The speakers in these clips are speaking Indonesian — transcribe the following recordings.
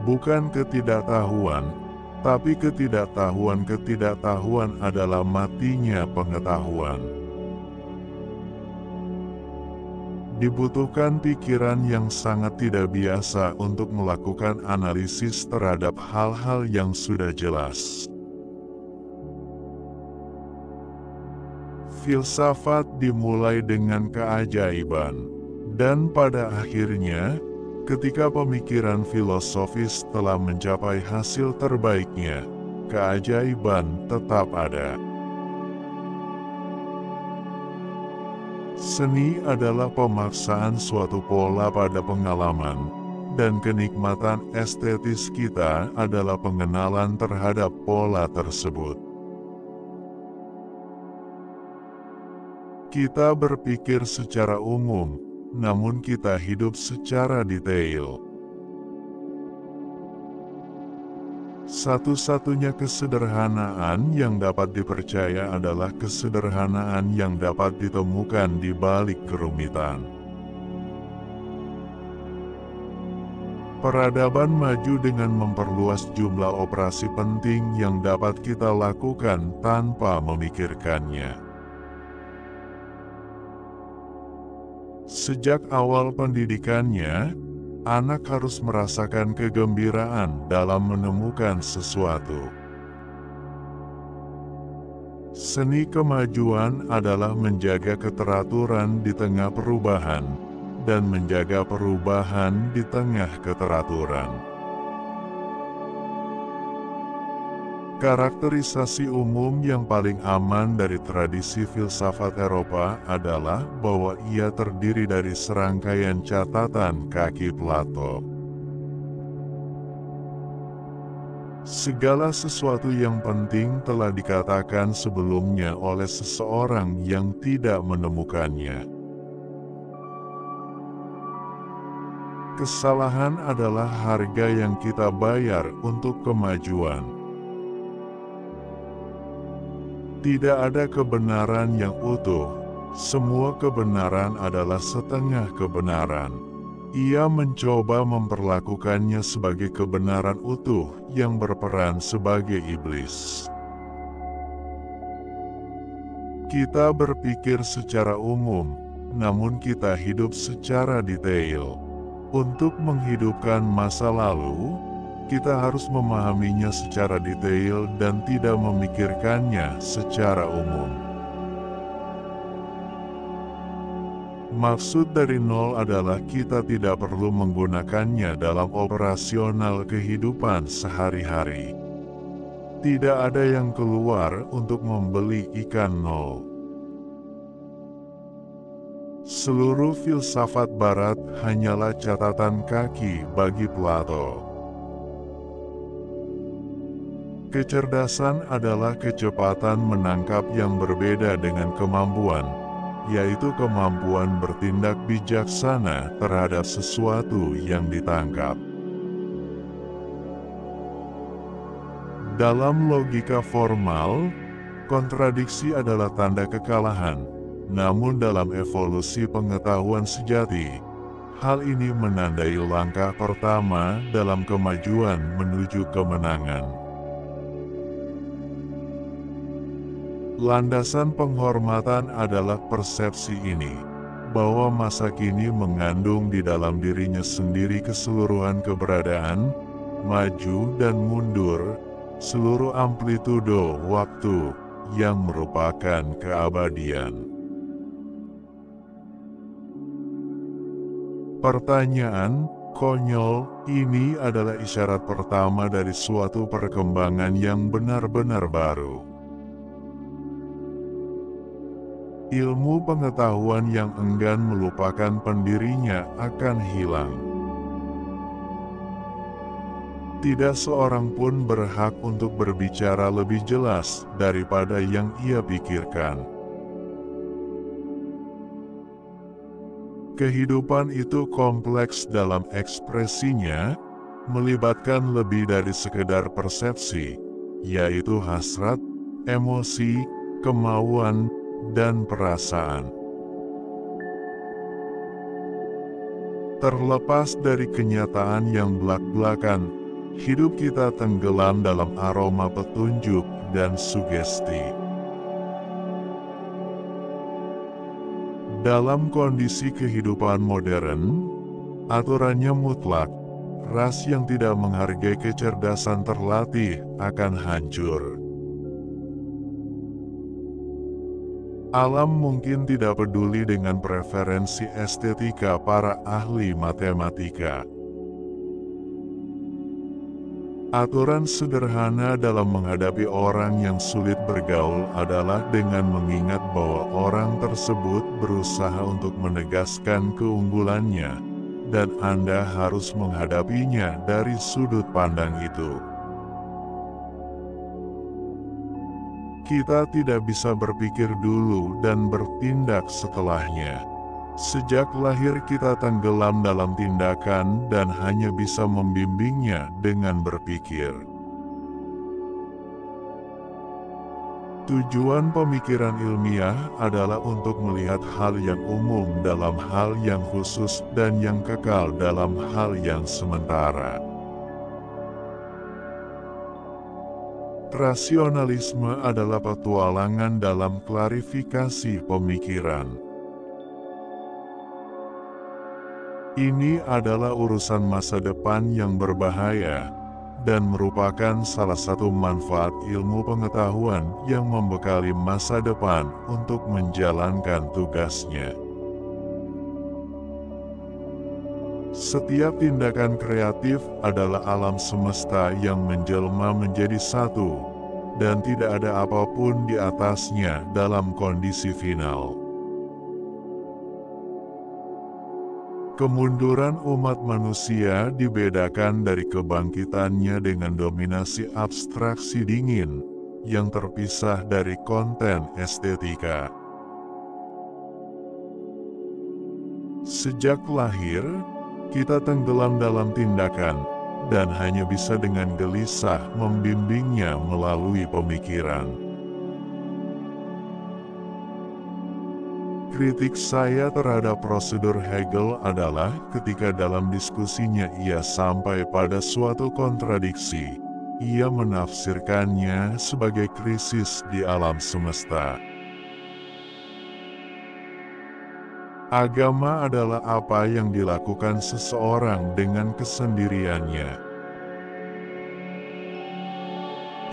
bukan ketidaktahuan, tapi ketidaktahuan adalah matinya pengetahuan. Dibutuhkan pikiran yang sangat tidak biasa untuk melakukan analisis terhadap hal-hal yang sudah jelas. Filsafat dimulai dengan keajaiban, dan pada akhirnya, ketika pemikiran filosofis telah mencapai hasil terbaiknya, keajaiban tetap ada. Seni adalah pemaksaan suatu pola pada pengalaman, dan kenikmatan estetis kita adalah pengenalan terhadap pola tersebut. Kita berpikir secara umum, namun kita hidup secara detail. Satu-satunya kesederhanaan yang dapat dipercaya adalah kesederhanaan yang dapat ditemukan di balik kerumitan. Peradaban maju dengan memperluas jumlah operasi penting yang dapat kita lakukan tanpa memikirkannya. Sejak awal pendidikannya, anak harus merasakan kegembiraan dalam menemukan sesuatu. Seni kemajuan adalah menjaga keteraturan di tengah perubahan, dan menjaga perubahan di tengah keteraturan. Karakterisasi umum yang paling aman dari tradisi filsafat Eropa adalah bahwa ia terdiri dari serangkaian catatan kaki Plato. Segala sesuatu yang penting telah dikatakan sebelumnya oleh seseorang yang tidak menemukannya. Kesalahan adalah harga yang kita bayar untuk kemajuan. Tidak ada kebenaran yang utuh, semua kebenaran adalah setengah kebenaran. Ia mencoba memperlakukannya sebagai kebenaran utuh yang berperan sebagai iblis. Kita berpikir secara umum, namun kita hidup secara detail. Untuk menghidupkan masa lalu, kita harus memahaminya secara detail dan tidak memikirkannya secara umum. Maksud dari nol adalah kita tidak perlu menggunakannya dalam operasional kehidupan sehari-hari. Tidak ada yang keluar untuk membeli ikan nol. Seluruh filsafat Barat hanyalah catatan kaki bagi Plato. Kecerdasan adalah kecepatan menangkap yang berbeda dengan kemampuan, yaitu kemampuan bertindak bijaksana terhadap sesuatu yang ditangkap. Dalam logika formal, kontradiksi adalah tanda kekalahan, namun dalam evolusi pengetahuan sejati, hal ini menandai langkah pertama dalam kemajuan menuju kemenangan. Landasan penghormatan adalah persepsi ini, bahwa masa kini mengandung di dalam dirinya sendiri keseluruhan keberadaan, maju dan mundur, seluruh amplitudo waktu yang merupakan keabadian. Pertanyaan konyol ini adalah isyarat pertama dari suatu perkembangan yang benar-benar baru. Ilmu pengetahuan yang enggan melupakan pendirinya akan hilang. Tidak seorang pun berhak untuk berbicara lebih jelas daripada yang ia pikirkan. Kehidupan itu kompleks dalam ekspresinya, melibatkan lebih dari sekedar persepsi, yaitu hasrat, emosi, kemauan, dan perasaan. Terlepas dari kenyataan yang belak-belakan, hidup kita tenggelam dalam aroma petunjuk dan sugesti. Dalam kondisi kehidupan modern, aturannya mutlak. Ras yang tidak menghargai kecerdasan terlatih akan hancur. Alam mungkin tidak peduli dengan preferensi estetika para ahli matematika. Aturan sederhana dalam menghadapi orang yang sulit bergaul adalah dengan mengingat bahwa orang tersebut berusaha untuk menegaskan keunggulannya, dan Anda harus menghadapinya dari sudut pandang itu. Kita tidak bisa berpikir dulu dan bertindak setelahnya. Sejak lahir kita tenggelam dalam tindakan dan hanya bisa membimbingnya dengan berpikir. Tujuan pemikiran ilmiah adalah untuk melihat hal yang umum dalam hal yang khusus dan yang kekal dalam hal yang sementara. Rasionalisme adalah petualangan dalam klarifikasi pemikiran. Ini adalah urusan masa depan yang berbahaya, dan merupakan salah satu manfaat ilmu pengetahuan yang membekali masa depan untuk menjalankan tugasnya. Setiap tindakan kreatif adalah alam semesta yang menjelma menjadi satu, dan tidak ada apapun di atasnya dalam kondisi final. Kemunduran umat manusia dibedakan dari kebangkitannya dengan dominasi abstraksi dingin, yang terpisah dari konten estetika. Sejak lahir, kita tenggelam dalam tindakan, dan hanya bisa dengan gelisah membimbingnya melalui pemikiran. Kritik saya terhadap prosedur Hegel adalah ketika dalam diskusinya ia sampai pada suatu kontradiksi, ia menafsirkannya sebagai krisis di alam semesta. Agama adalah apa yang dilakukan seseorang dengan kesendiriannya.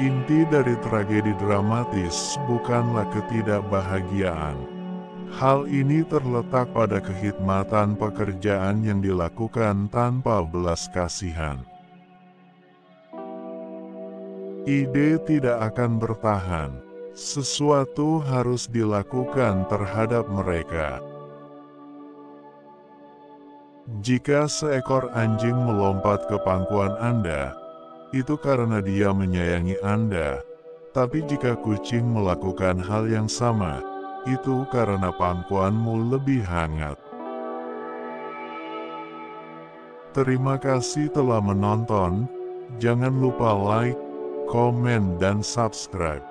Inti dari tragedi dramatis bukanlah ketidakbahagiaan. Hal ini terletak pada kekhidmatan pekerjaan yang dilakukan tanpa belas kasihan. Ide tidak akan bertahan. Sesuatu harus dilakukan terhadap mereka. Jika seekor anjing melompat ke pangkuan Anda, itu karena dia menyayangi Anda. Tapi jika kucing melakukan hal yang sama, itu karena pangkuanmu lebih hangat. Terima kasih telah menonton. Jangan lupa like, komen, dan subscribe.